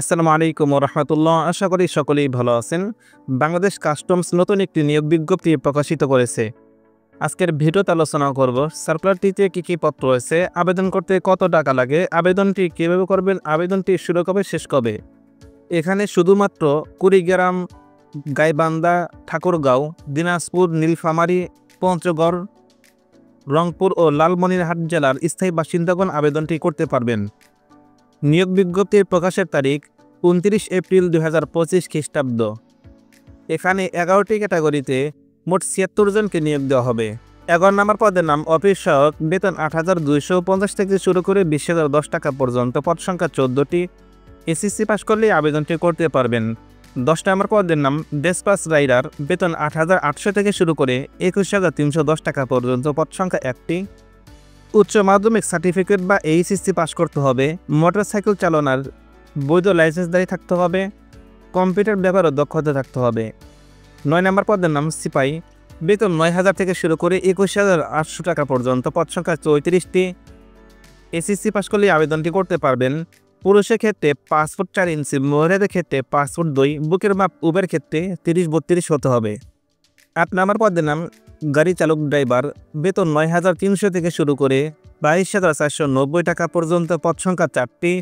আসসালামু আলাইকুম ওয়া রাহমাতুল্লাহ। আশা করি সকলেই ভালো আছেন। বাংলাদেশ কাস্টমস নতুন একটি নিয়োগ বিজ্ঞপ্তি প্রকাশিত করেছে। আজকের ভিডিওতে আলোচনা করব সার্কুলারটিতে কি পত্র রয়েছে, আবেদন করতে কত টাকা লাগে, আবেদনটি কিভাবে করবেন, আবেদনটি শুরু কবে শেষ কবে। এখানে শুধুমাত্র কুড়িগ্রাম, গাইবান্ধা, ঠাকুরগাঁও, দিনাজপুর, নীলফামারী, পঞ্চগড়, রংপুর ও লালমনিরহাট জেলার স্থায়ী বাসিন্দাগণ আবেদনটি করতে পারবেন। নিয়োগ বিজ্ঞপ্তির প্রকাশের তারিখ ২৯ এপ্রিল ২০২৫ খ্রিস্টাব্দ। এখানে ১১টি ক্যাটাগরিতে মোট ৭৬ জনকে নিয়োগ দেওয়া হবে। ১১ নম্বর পদের নাম অফিস সহায়ক, বেতন ৮,২৫০ থেকে শুরু করে ২০,০১০ টাকা পর্যন্ত, পদ সংখ্যা ১৪টি। এসএসসি পাস করলেই আবেদনটি করতে পারবেন। ১০ নম্বর পদের নাম ডেসপাস রাইডার, বেতন ৮,৮০০ থেকে শুরু করে ২১,৩১০ টাকা পর্যন্ত, পদ সংখ্যা ১টি। উচ্চ মাধ্যমিক সার্টিফিকেট বা এইচএসসি পাস করতে হবে। মোটরসাইকেল চালানোর বৈধ লাইসেন্সধারী থাকতে হবে। কম্পিউটার ব্যবহারও দক্ষতা থাকতে হবে। ৯ নম্বর পদের নাম সিপাহি, বেতন ৯,০০০ থেকে শুরু করে ২১,৮০০ টাকা পর্যন্ত, পদ সংখ্যা ৩৪টি। এসএসসি পাস করলে আবেদনটি করতে পারবেন। পুরুষের ক্ষেত্রে ৫ ফুট ৪ ইঞ্চি, মহিলাদের ক্ষেত্রে ৫ ফুট ২, বুকের মাপ উভয়ের ক্ষেত্রে ৩০-৩২ হতে হবে। ৮ নম্বর পদের নাম গাড়ি চালক ড্রাইভার, বেতন ৯,৩০০ থেকে শুরু করে ২২,৪৯০ টাকা পর্যন্ত, পদ সংখ্যা ৪টি।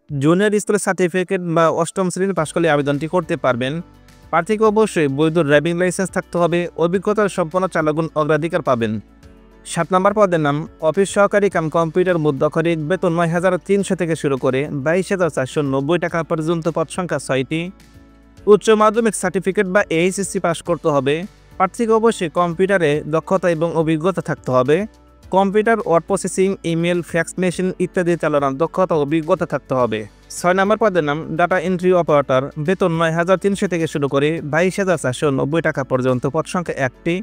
জুনিয়র স্কুলের সার্টিফিকেট বা অষ্টম শ্রেণী পাস করলে আবেদনটি করতে পারবেন। প্রার্থীকে অবশ্যই বৈধ ড্রাইভিং লাইসেন্স থাকতে হবে। অভিজ্ঞতার সম্পন্ন চালকগণ অগ্রাধিকার পাবেন। ৭ নম্বর পদের নাম অফিস সহকারী কাম কম্পিউটার মুদ্রাক্ষরিক, বেতন ৯,৩০০ থেকে শুরু করে ২২,৪৯০ টাকা পর্যন্ত, পদ সংখ্যা ৬টি। উচ্চ মাধ্যমিক সার্টিফিকেট বা এইচএসসি পাস করতে হবে। প্রার্থীকে অবশ্যই কম্পিউটারে দক্ষতা এবং অভিজ্ঞতা থাকতে হবে। Computer, word processing, email, fax machine ইত্যাদি চালানোর দক্ষতা ও অভিজ্ঞতা থাকতে হবে। ৬ নম্বর পদের নাম ডাটা এন্ট্রি অপারেটর, বেতন ৯,৩০০ থেকে শুরু করে ২২,৪৯০ টাকা পর্যন্ত, পদ সংখ্যা ১টি।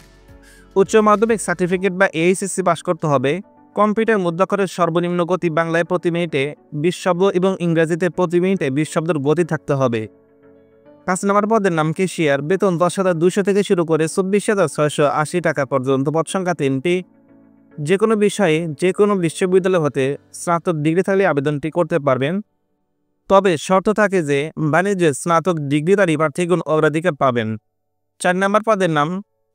উচ্চ মাধ্যমিক সার্টিফিকেট বা এইচএসসি পাস করতে হবে। কম্পিউটার মুদ্রাক্ষরের সর্বনিম্ন গতি বাংলায় প্রতি মিনিটে ২০ শব্দ এবং ইংরেজিতে প্রতি মিনিটে ২০ শব্দের গতি থাকতে হবে। ৫ নম্বর পদের নাম ক্যাশিয়ার, বেতন ১০,২০০ থেকে শুরু করে ২৪,৬৮০ টাকা পর্যন্ত, পদ সংখ্যা ৩টি। যে কোনো বিষয়ে যে কোনো বিশ্ববিদ্যালয় হতে স্নাতক ডিগ্রি থাকলে আবেদনটি করতে পারবেন। তবে শর্ত থাকে যে বাণিজ্যে স্নাতক ডিগ্রিধারী প্রার্থীগণ অগ্রাধিকার পাবেন। ৪ নম্বর পদের নাম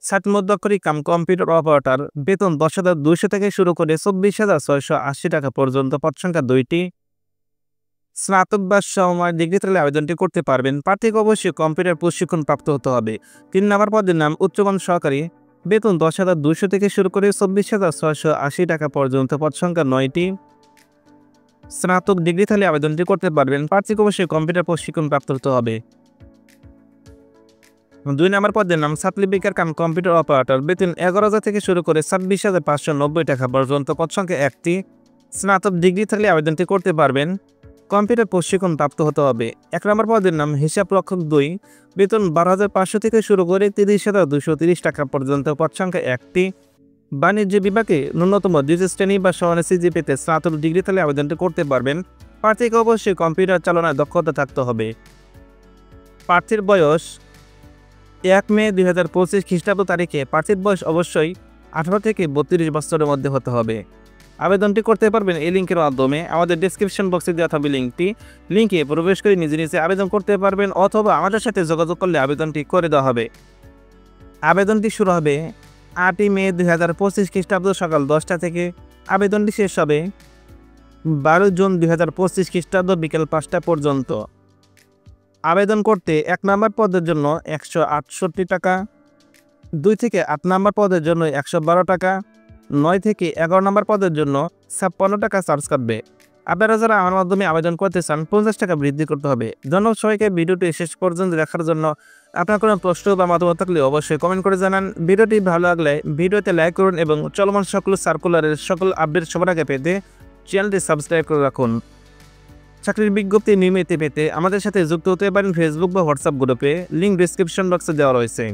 ষাট মুদ্রাক্ষরিক কাম কম্পিউটার অপারেটর, বেতন ১০,২০০ থেকে শুরু করে ২৪,৬৮০ টাকা পর্যন্ত, পদ সংখ্যা ২টি। স্নাতক বা সমমান ডিগ্রি থাকলে আবেদনটি করতে পারবেন। প্রার্থীকে অবশ্যই কম্পিউটার প্রশিক্ষণ প্রাপ্ত হতে হবে। ৩ নম্বর পদের নাম উচ্চমান সহকারী, বেতন ১০,২০০ থেকে শুরু করে ২৪,৬৮০ টাকা পর্যন্ত, পদ সংখ্যা ৯টি। স্নাতক ডিগ্রি থাকলে আবেদনটি করতে পারবেন। প্রার্থীকে অবশ্যই কম্পিউটার প্রশিক্ষণ প্রাপ্ত হতে হবে। ২ নম্বর পদের নাম সাপ্লিপিকার কাম কম্পিউটার অপারেটর, বেতন ১১,০০০ থেকে শুরু করে ২৬,৫৯০ টাকা পর্যন্ত, পদ সংখ্যা ১টি। স্নাতক ডিগ্রি থাকলে আবেদনটি করতে পারবেন। কম্পিউটার প্রশিক্ষণ প্রাপ্ত হতে হবে। ১ নম্বর পদের নাম হিসাব রক্ষক ২, বেতন ১২,৫০০ থেকে শুরু করে ৩০,২৩০ টাকা পর্যন্ত, পদ সংখ্যা ১টি। বাণিজ্য বিভাগে ন্যূনতম দ্বিতীয় শ্রেণী বা সমানের সিজিপিতে স্নাতক ডিগ্রি থাকলে আবেদনটি করতে পারবেন। প্রার্থীকে অবশ্যই কম্পিউটার চালনায় দক্ষতা থাকতে হবে। প্রার্থীর বয়স ১ মে ২০২৫ খ্রিস্টাব্দ তারিখে প্রার্থীর বয়স অবশ্যই ১৮ থেকে ৩২ বছরের মধ্যে হতে হবে। আবেদনটি করতে পারবেন এই লিঙ্কের মাধ্যমে। আমাদের ডেসক্রিপশন বক্সে দেওয়া থাকবে লিঙ্কে প্রবেশ করে নিজে নিজে আবেদন করতে পারবেন, অথবা আমাদের সাথে যোগাযোগ করলে আবেদনটি করে দেওয়া হবে। আবেদনটি শুরু হবে ৮ই মে ২০২৫ খ্রিস্টাব্দ সকাল ১০টা থেকে। আবেদনটি শেষ হবে ১২ জুন ২০২৫ খ্রিস্টাব্দ বিকেল ৫টা পর্যন্ত। আবেদন করতে ১ নম্বর পদের জন্য ১৬৮ টাকা, ২ থেকে ৮ নম্বর পদের জন্য ১১২ টাকা, ৯ থেকে ১১ নম্বর পদের জন্য ৫৬ টাকা চার্জ কাটবে। আপনারা যারা আমার মাধ্যমে আবেদন করতে চান ৫০ টাকা বৃদ্ধি করতে হবে। ধন্যবাদ সবাইকে ভিডিওটি শেষ পর্যন্ত দেখার জন্য। আপনার কোনো প্রশ্ন বা মতামত থাকলে অবশ্যই কমেন্ট করে জানান। ভিডিওটি ভালো লাগলে ভিডিওতে লাইক করুন এবং চলমান সকল সার্কুলারের সকল আপডেট সবার আগে পেতে চ্যানেলটি সাবস্ক্রাইব করে রাখুন। চাকরির বিজ্ঞপ্তি নিয়মিত পেতে আমাদের সাথে যুক্ত হতে পারেন ফেসবুক বা হোয়াটসঅ্যাপ গ্রুপে, লিঙ্ক ডিসক্রিপশন বক্সে দেওয়া রয়েছে।